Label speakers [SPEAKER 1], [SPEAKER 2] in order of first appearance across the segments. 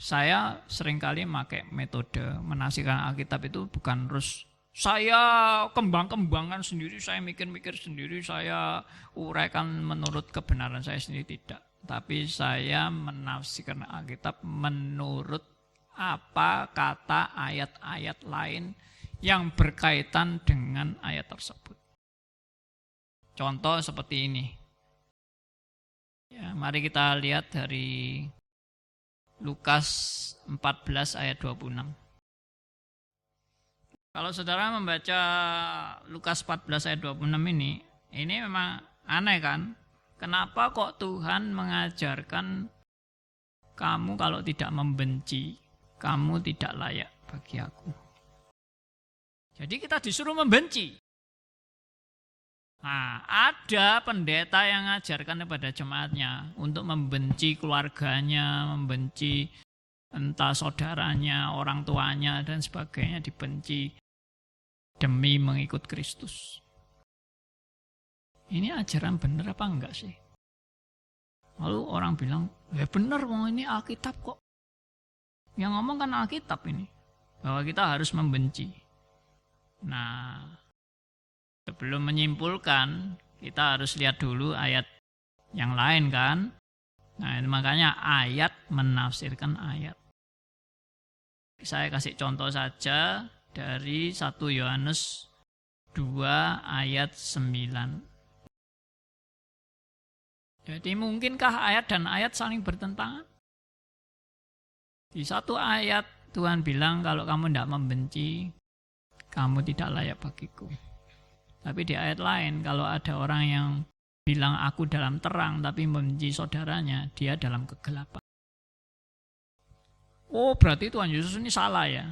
[SPEAKER 1] saya seringkali pakai metode menafsirkan Alkitab itu bukan terus saya kembang-kembangkan sendiri, saya mikir-mikir sendiri, saya uraikan menurut kebenaran saya sendiri, tidak. Tapi saya menafsirkan Alkitab menurut apa kata ayat-ayat lain yang berkaitan dengan ayat tersebut. Contoh seperti ini. Ya, mari kita lihat dari Lukas 14 ayat 26. Kalau saudara membaca Lukas 14 ayat 26 ini memang aneh kan? Kenapa kok Tuhan mengajarkan kamu kalau tidak membenci, kamu tidak layak bagi aku. Jadi kita disuruh membenci. Nah, ada pendeta yang mengajarkan kepada jemaatnya untuk membenci keluarganya, membenci entah saudaranya, orang tuanya, dan sebagainya, dibenci demi mengikut Kristus. Ini ajaran benar apa enggak sih? Lalu orang bilang, ya benar, ini Alkitab kok. Yang ngomong kan Alkitab ini, bahwa kita harus membenci. Nah, sebelum menyimpulkan, kita harus lihat dulu ayat yang lain kan. Nah, makanya ayat menafsirkan ayat. Saya kasih contoh saja dari 1 Yohanes 2 ayat 9. Jadi mungkinkah ayat dan ayat saling bertentangan? Di satu ayat Tuhan bilang kalau kamu tidak membenci, kamu tidak layak bagiku. Tapi di ayat lain kalau ada orang yang bilang aku dalam terang tapi membenci saudaranya, dia dalam kegelapan. Oh, berarti Tuhan Yesus ini salah ya?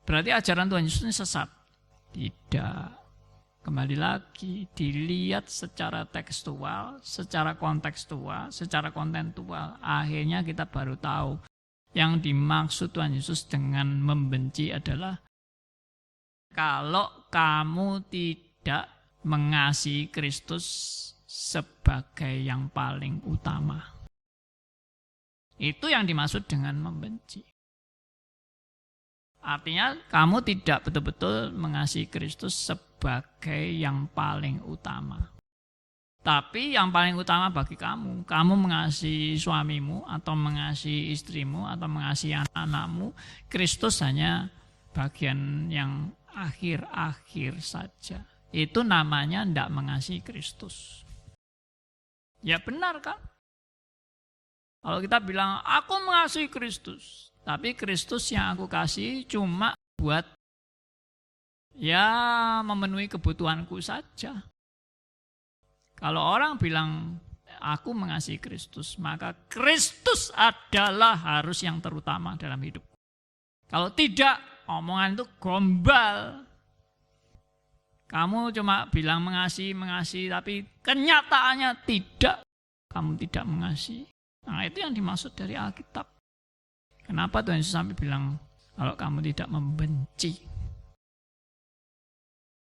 [SPEAKER 1] Berarti ajaran Tuhan Yesus ini sesat? Tidak. Kembali lagi, dilihat secara tekstual, secara kontekstual, secara kontentual. Akhirnya kita baru tahu yang dimaksud Tuhan Yesus dengan membenci adalah kalau kamu tidak mengasihi Kristus sebagai yang paling utama. Itu yang dimaksud dengan membenci. Artinya kamu tidak betul-betul mengasihi Kristus sebagai yang paling utama. Tapi yang paling utama bagi kamu mengasihi suamimu atau mengasihi istrimu atau mengasihi anak-anakmu, Kristus hanya bagian yang akhir-akhir saja. Itu namanya tidak mengasihi Kristus. Ya benar kan? Kalau kita bilang, aku mengasihi Kristus, tapi Kristus yang aku kasih cuma buat ya memenuhi kebutuhanku saja. Kalau orang bilang, aku mengasihi Kristus, maka Kristus adalah harus yang terutama dalam hidup. Kalau tidak, omongan itu gombal. Kamu cuma bilang mengasihi, tapi kenyataannya tidak. Kamu tidak mengasihi. Nah, itu yang dimaksud dari Alkitab. Kenapa Tuhan Yesus sampai bilang, kalau kamu tidak membenci,